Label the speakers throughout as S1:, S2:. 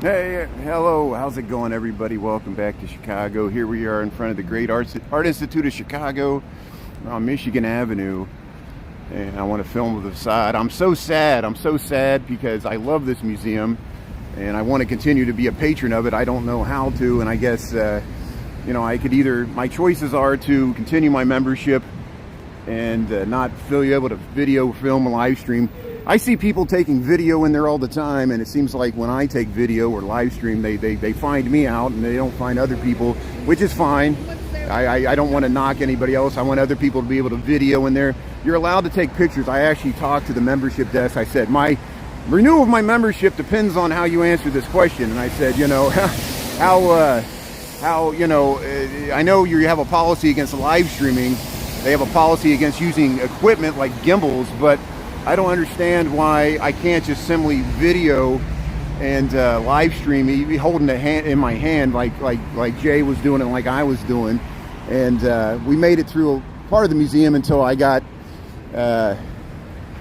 S1: Hey, hello, how's it going, everybody? Welcome back to Chicago. Here we are in front of the Great Art Institute of Chicago on Michigan Avenue, and I want to film with the side. I'm so sad because I love this museum and I want to continue to be a patron of it. I don't know how to, and I guess I could either, my choices are to continue my membership and not feel able to video, film, live stream. I see people taking video in there all the time, and it seems like when I take video or live stream, they find me out and they don't find other people, which is fine. I don't want to knock anybody else. I want other people to be able to video in there. You're allowed to take pictures. I actually talked to the membership desk. I said, my renewal of my membership depends on how you answer this question. And I said, I know you have a policy against live streaming. They have a policy against using equipment like gimbals, but I don't understand why I can't just simply video and live stream, holding the hand in my hand like Jay was doing and like I was doing. And we made it through part of the museum until I got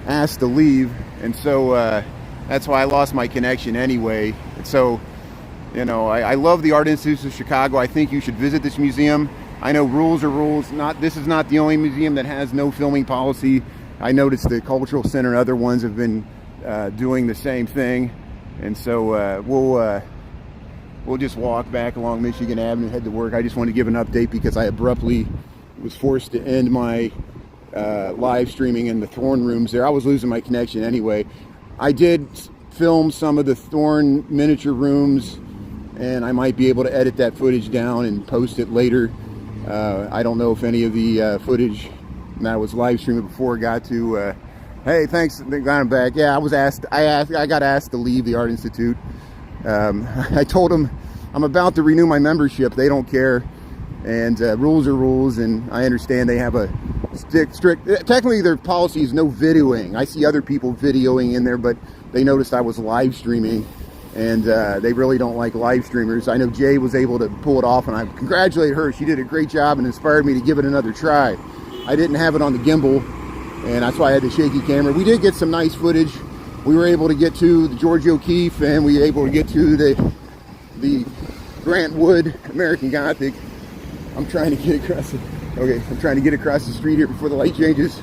S1: asked to leave, and so that's why I lost my connection anyway. And so, I love the Art Institute of Chicago. I think you should visit this museum. I know rules are rules. This is not the only museum that has no filming policy. I noticed the Cultural Center and other ones have been doing the same thing, and so we'll just walk back along Michigan Avenue, head to work. I just want to give an update because I abruptly was forced to end my live streaming in the Thorn rooms there. I was losing my connection anyway. I did film some of the Thorn miniature rooms, and I might be able to edit that footage down and post it later. I don't know if any of the footage that was live streaming before got to hey, thanks, got him back. Yeah, I got asked to leave the Art Institute. I told them I'm about to renew my membership. They don't care, and rules are rules, and I understand they have a strict, technically their policy is no videoing. I see other people videoing in there, but they noticed I was live streaming, and they really don't like live streamers. I know Jay was able to pull it off, and I congratulate her. She did a great job and inspired me to give it another try. I didn't have it on the gimbal, and that's why I had the shaky camera. We did get some nice footage. We were able to get to the George O'Keeffe, and we were able to get to the Grant Wood American Gothic. I'm trying to get across it. Okay, I'm trying to get across the street here before the light changes.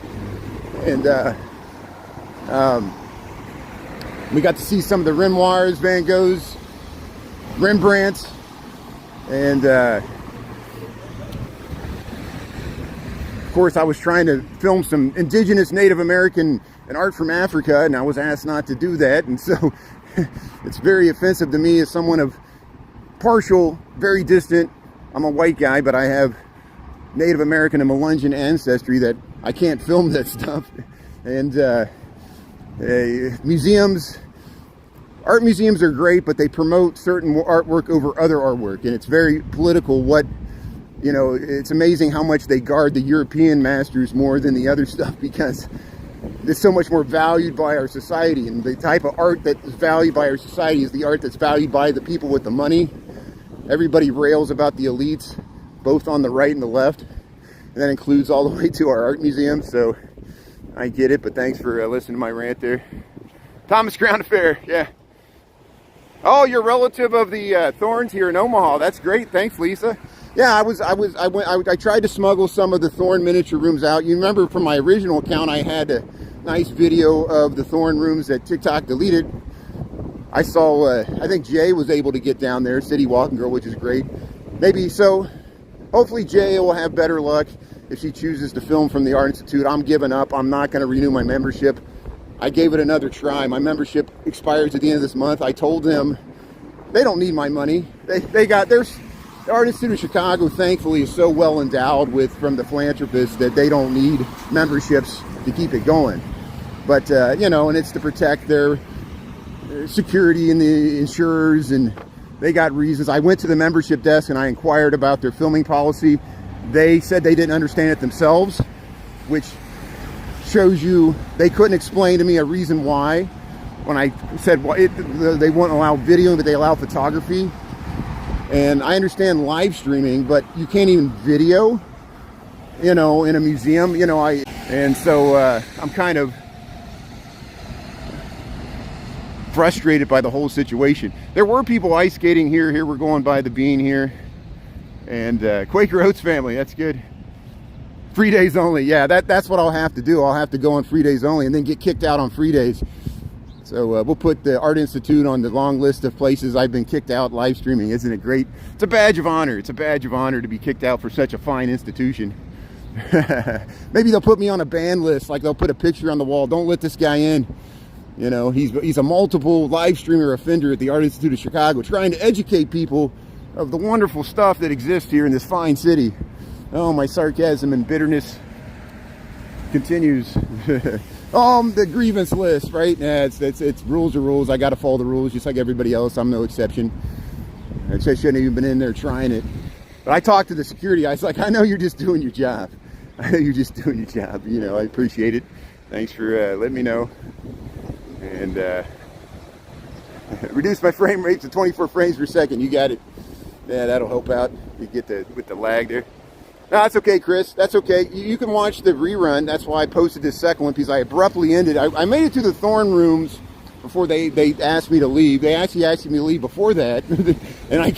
S1: And we got to see some of the Renoirs, Van Goghs, Rembrandts, and of course, I was trying to film some indigenous Native American and art from Africa, and I was asked not to do that. And so it's very offensive to me as someone of partial, very distant, I'm a white guy, but I have Native American and Melungeon ancestry, that I can't film that stuff. And museums, art museums are great, but they promote certain artwork over other artwork, and it's very political. It's amazing how much they guard the European masters more than the other stuff, because it's so much more valued by our society. And the type of art that is valued by our society is the art that's valued by the people with the money. Everybody rails about the elites, both on the right and the left. And that includes all the way to our art museum. So I get it, but thanks for listening to my rant there. Thomas Crown Affair, yeah. Oh, you're a relative of the Thorns here in Omaha. That's great. Thanks, Lisa. Yeah, I tried to smuggle some of the Thorn miniature rooms out. You remember from my original account, I had a nice video of the Thorn rooms that TikTok deleted. I saw, I think Jay was able to get down there, City Walking Girl, which is great. Maybe so. Hopefully Jay will have better luck if she chooses to film from the Art Institute. I'm giving up. I'm not going to renew my membership. I gave it another try. My membership expires at the end of this month. I told them they don't need my money. The Art Institute of Chicago, thankfully, is so well endowed from the philanthropists that they don't need memberships to keep it going. But, and it's to protect their security and the insurers, and they got reasons. I went to the membership desk and I inquired about their filming policy. They said they didn't understand it themselves, which shows you they couldn't explain to me a reason why. When I said they won't allow video, but they allow photography. And I understand live streaming, but you can't even video, in a museum, and so I'm kind of frustrated by the whole situation. There were people ice skating here. Here we're going by the Bean here. And Quaker Oats family, that's good. Free days only. Yeah, that's what I'll have to do. I'll have to go on free days only and then get kicked out on free days. So we'll put the Art Institute on the long list of places I've been kicked out live streaming. Isn't it great? It's a badge of honor. It's a badge of honor to be kicked out for such a fine institution. Maybe they'll put me on a ban list, like they'll put a picture on the wall. Don't let this guy in. You know, he's a multiple live streamer offender at the Art Institute of Chicago, trying to educate people of the wonderful stuff that exists here in this fine city. Oh, my sarcasm and bitterness continues. The grievance list, right? Yeah, it's rules are rules. I got to follow the rules just like everybody else. I'm no exception. I shouldn't have even been in there trying it. But I talked to the security. I was like, I know you're just doing your job. I know you're just doing your job. You know, I appreciate it. Thanks for letting me know. And reduce my frame rate to 24 frames per second. You got it. Yeah, that'll help out. You get with the lag there. No, that's okay, Chris. That's okay. You can watch the rerun. That's why I posted this second one, because I abruptly ended. I made it to the Thorn rooms before they asked me to leave. They actually asked me to leave before that, and I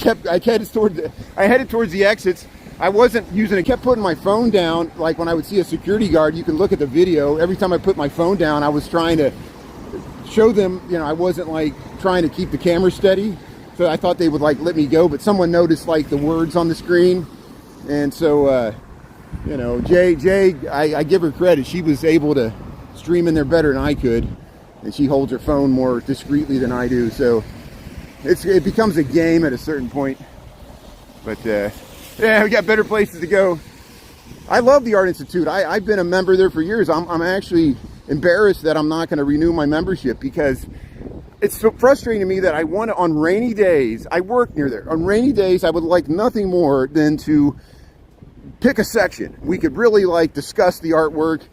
S1: headed towards the exits. I wasn't using it. Kept putting my phone down. Like when I would see a security guard, you can look at the video. Every time I put my phone down, I was trying to show them. You know, I wasn't like trying to keep the camera steady. So I thought they would like let me go, but someone noticed like the words on the screen. And so, you know, Jay, I give her credit. She was able to stream in there better than I could. And she holds her phone more discreetly than I do. So it becomes a game at a certain point. But, yeah, we got better places to go. I love the Art Institute. I've been a member there for years. I'm actually embarrassed that I'm not going to renew my membership, because it's so frustrating to me that I want to, on rainy days, I work near there. On rainy days, I would like nothing more than to pick a section. We could really like discuss the artwork,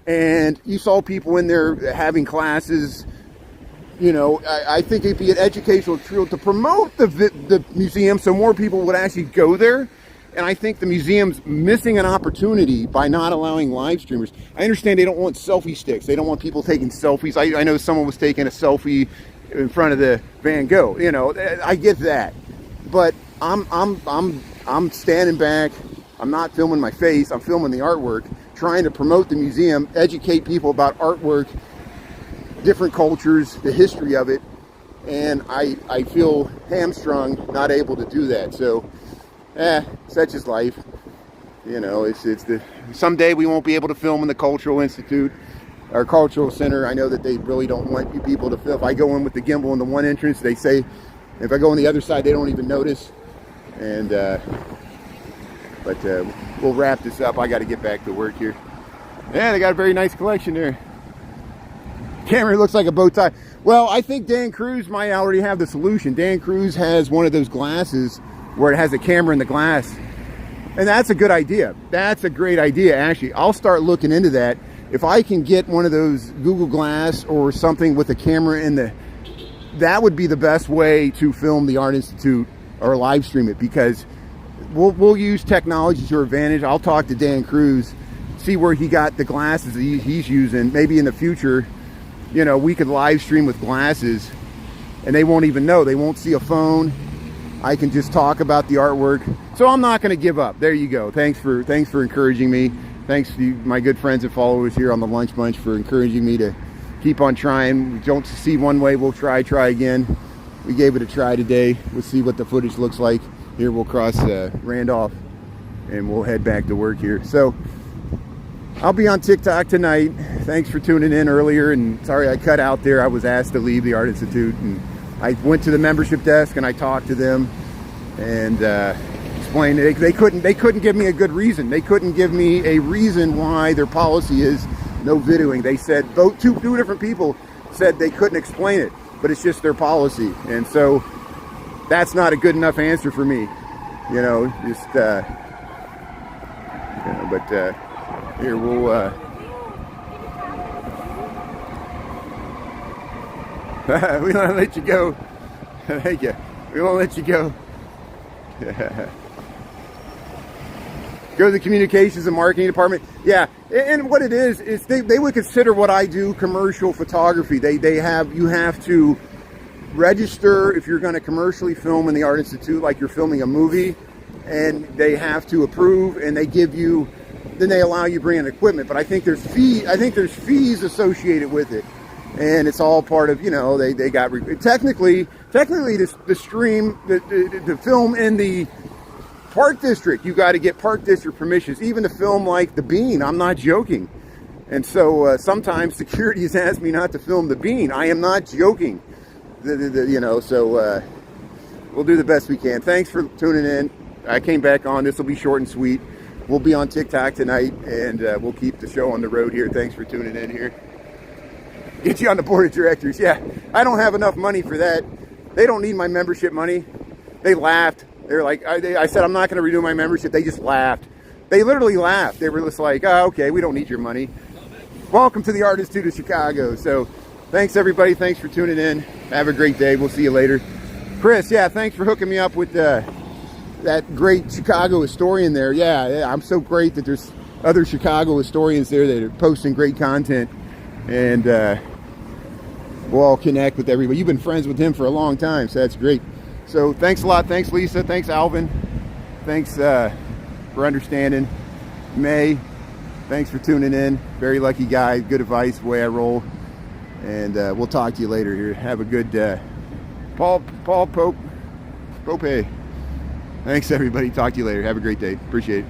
S1: and you saw people in there having classes. You know, I think it'd be an educational tool to promote the museum so more people would actually go there. And I think the museum's missing an opportunity by not allowing live streamers. I understand they don't want selfie sticks. They don't want people taking selfies. I know someone was taking a selfie in front of the Van Gogh. You know, I get that. But I'm standing back. I'm not filming my face. I'm filming the artwork, trying to promote the museum, educate people about artwork, different cultures, the history of it. And I feel hamstrung, not able to do that. So, such is life. You know, someday we won't be able to film in the Cultural Institute or Cultural Center. I know that they really don't want you people to film. If I go in with the gimbal in the one entrance, they say, if I go on the other side, they don't even notice. And, but we'll wrap this up. I got to get back to work here. Yeah, they got a very nice collection there. Camera looks like a bow tie. Well, I think Dan Cruz might already have the solution. Dan Cruz has one of those glasses where it has a camera in the glass. And that's a good idea. That's a great idea, actually. I'll start looking into that. If I can get one of those Google Glass or something with a camera in that would be the best way to film the Art Institute or live stream it, because we'll use technology to our advantage. I'll talk to Dan Cruz, see where he got the glasses that he's using. Maybe in the future, you know, we could live stream with glasses and they won't even know. They won't see a phone. I can just talk about the artwork. So I'm not going to give up. There you go. Thanks for encouraging me. Thanks to my good friends and followers here on the Lunch Bunch for encouraging me to keep on trying. We don't see one way, we'll try again. We gave it a try today. We'll see what the footage looks like. Here we'll cross Randolph and we'll head back to work here. So I'll be on TikTok tonight. Thanks for tuning in earlier, and sorry I cut out there. I was asked to leave the Art Institute, and I went to the membership desk and I talked to them and explained they couldn't give me a good reason. They couldn't give me a reason why their policy is no videoing. They said two different people said they couldn't explain it, but it's just their policy. And so that's not a good enough answer for me, you know. Just you know, but here we'll we want to let you go. Thank you. We won't let you go. Go to the communications and marketing department. Yeah, and what it is they would consider what I do commercial photography. You have to register if you're going to commercially film in the Art Institute like you're filming a movie, and they have to approve, and they give you, then they allow you to bring in equipment. But I think there's fees associated with it, and it's all part of, you know, they got technically the stream, the film in the Park District, you got to get Park District permissions, even to film like The Bean. I'm not joking. And so sometimes security has asked me not to film The Bean. I am not joking. You know, so we'll do the best we can. Thanks for tuning in. I came back on. This will be short and sweet. We'll be on TikTok tonight, and we'll keep the show on the road here. Thanks for tuning in here. Get you on the board of directors. Yeah, I don't have enough money for that. They don't need my membership money. They laughed. They're like, I said, I'm not going to renew my membership. They just laughed. They literally laughed. They were just like, oh, okay, we don't need your money. Welcome to the Art Institute of Chicago. So thanks, everybody. Thanks for tuning in. Have a great day. We'll see you later. Chris, yeah, thanks for hooking me up with that great Chicago historian there. Yeah, I'm so great that there's other Chicago historians there that are posting great content. And we'll all connect with everybody. You've been friends with him for a long time, so that's great. So thanks a lot. Thanks, Lisa. Thanks, Alvin. Thanks for understanding. May, thanks for tuning in. Very lucky guy. Good advice, the way I roll. And we'll talk to you later here. Have a good Paul Pope. Thanks, everybody. Talk to you later. Have a great day. Appreciate it.